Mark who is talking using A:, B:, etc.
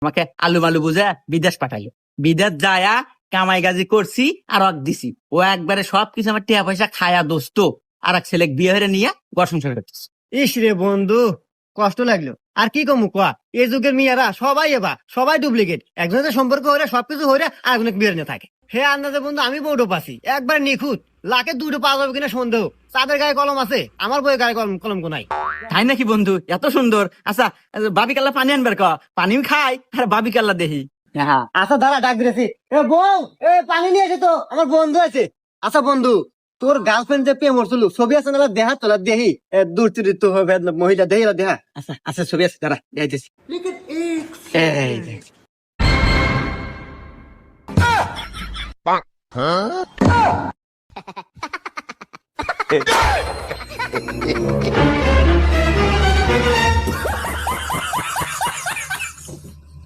A: আমাকে আলু মালু বুঝে বিদেশ পাঠাইলো। বিদেশ যায়া কামাই গাজি করছি আর অক দিছি। ও একবারে সবকিছু আমার টিয়া পয়সা খায়া দোস্ত আর এক ছেলে বিয়ে হয়ে নিয়ে ঘর সংসার করতেছে।
B: ইস রে বন্ধু, কষ্ট লাগলো। আর কি কমু কোয়া, এই যুগের মেয়েরা সবাই ডুপ্লিকেট। একজনের সম্পর্ক হলে সবকিছু হলে আরেকজনের বিয়ে নিয়ে থাকে। হে আন্দাজে বন্ধু আমি বউটো পাচ্ছি একবার নিখুঁত, লাখে দুটো পাওয়া যাবে কিনা সন্দেহ। তাদের গায়ে কলম আছে, আমার বইয়ের গায়ে কলম নাই।
A: তাই নাকি বন্ধু? এত সুন্দর। আচ্ছা, বাবি কাল্লা পানি আনবার ক, পানিও খাই আর বাবি কাল্লা দেহি। হ্যাঁ
B: আচ্ছা দাঁড়া, ডাক দিয়েছি। এ বউ, এ পানি নিয়ে এসে তো, আমার বন্ধু আছে। আচ্ছা বন্ধু, তোর গার্লফ্রেন্ড যে প্রেম করছিল ছবি আছে না, দেহা তোলা দেহি। দূর চরিত্র মহিলা দেহি দেহা।
A: আচ্ছা আচ্ছা, ছবি আছে, দাঁড়া দেখাইতেছি। এই যে